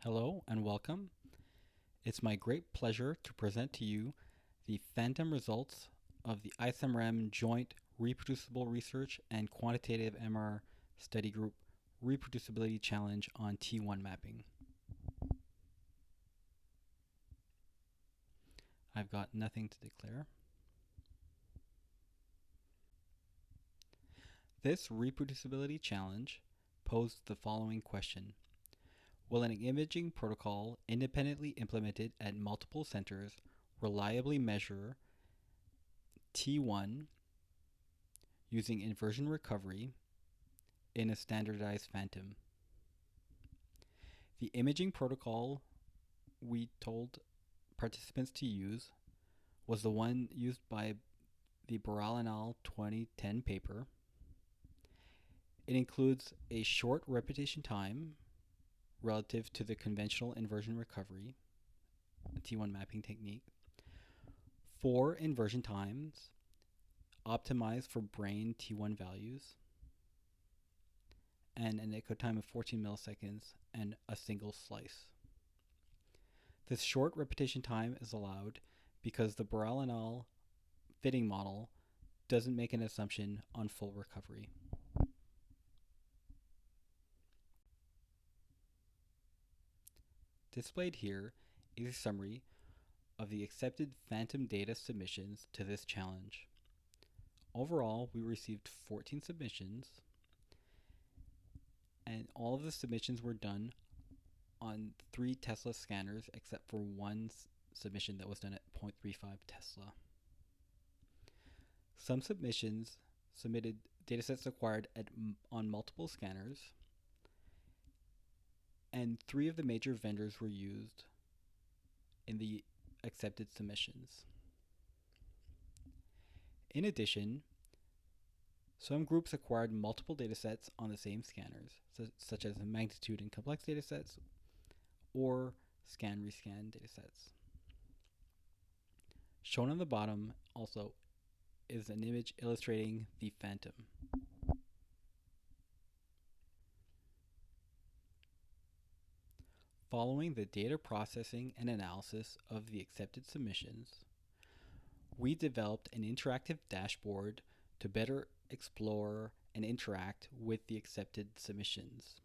Hello and welcome. It's my great pleasure to present to you the phantom results of the ISMRM Joint Reproducible Research and Quantitative MR Study Group Reproducibility Challenge on T1 mapping. I've got nothing to declare. This reproducibility challenge posed the following question. Will an imaging protocol independently implemented at multiple centers reliably measure T1 using inversion recovery in a standardized phantom? The imaging protocol we told participants to use was the one used by the Boudreau et al. 2010 paper. It includes a short repetition time relative to the conventional inversion recovery T1 mapping technique, 4 inversion times optimized for brain T1 values, and an echo time of 14 milliseconds and a single slice. This short repetition time is allowed because the Boudreau et al. Fitting model doesn't make an assumption on full recovery. Displayed here is a summary of the accepted phantom data submissions to this challenge. Overall, we received 14 submissions, and all of the submissions were done on 3 Tesla scanners except for one submission that was done at 0.35 Tesla. Some submissions submitted datasets acquired on multiple scanners, and 3 of the major vendors were used in the accepted submissions. In addition, some groups acquired multiple datasets on the same scanners, such as magnitude and complex datasets or scan-rescan datasets. Shown on the bottom also is an image illustrating the phantom. Following the data processing and analysis of the accepted submissions, we developed an interactive dashboard to better explore and interact with the accepted submissions.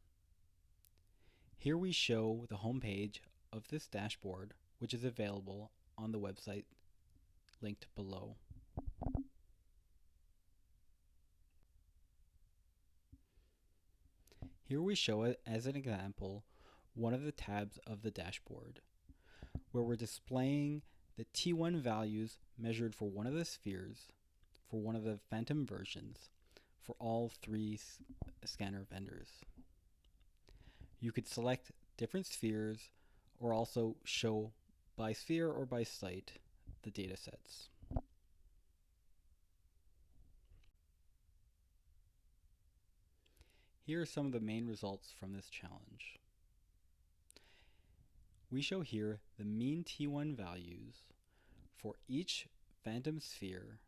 Here we show the homepage of this dashboard, which is available on the website linked below. Here we show it as an example one of the tabs of the dashboard, where we're displaying the T1 values measured for one of the spheres, for one of the phantom versions, for all 3 scanner vendors. You could select different spheres or also show by sphere or by site the datasets. Here are some of the main results from this challenge. We show here the mean T1 values for each phantom sphere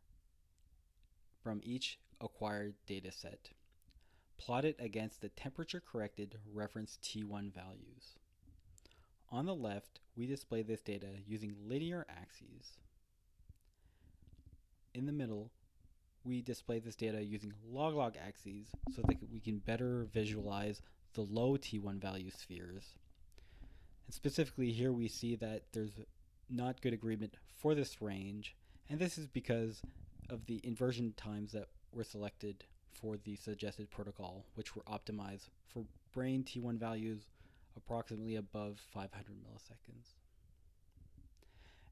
from each acquired dataset, plotted against the temperature-corrected reference T1 values. On the left, we display this data using linear axes. In the middle, we display this data using log-log axes so that we can better visualize the low T1 value spheres. And specifically here we see that there's not good agreement for this range, and this is because of the inversion times that were selected for the suggested protocol, which were optimized for brain T1 values approximately above 500 milliseconds.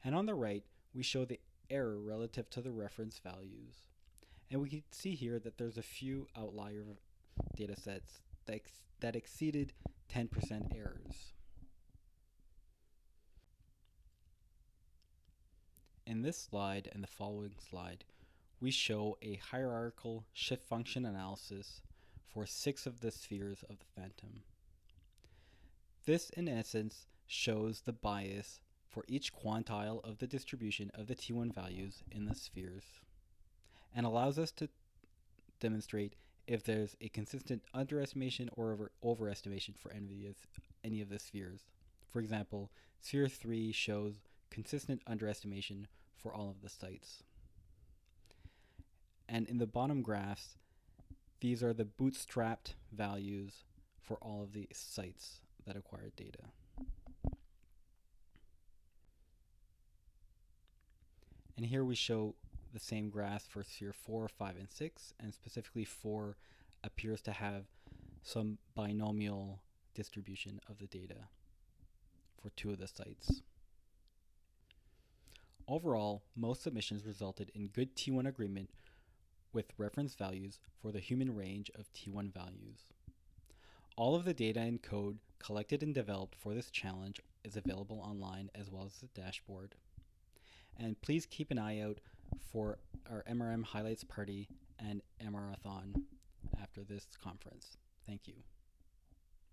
And on the right, we show the error relative to the reference values. And we can see here that there's a few outlier datasets that exceeded 10% errors. In this slide and the following slide, we show a hierarchical shift function analysis for 6 of the spheres of the phantom. This, in essence, shows the bias for each quantile of the distribution of the T1 values in the spheres, and allows us to demonstrate if there's a consistent underestimation or overestimation for any of the spheres. For example, Sphere 3 shows consistent underestimation for all of the sites. And in the bottom graphs, these are the bootstrapped values for all of the sites that acquired data. And here we show the same graphs for Sphere 4, 5, and 6, and specifically 4 appears to have some binomial distribution of the data for 2 of the sites. Overall, most submissions resulted in good T1 agreement with reference values for the human range of T1 values. All of the data and code collected and developed for this challenge is available online as well as the dashboard. And please keep an eye out for our MRM highlights party and MRathon after this conference. Thank you.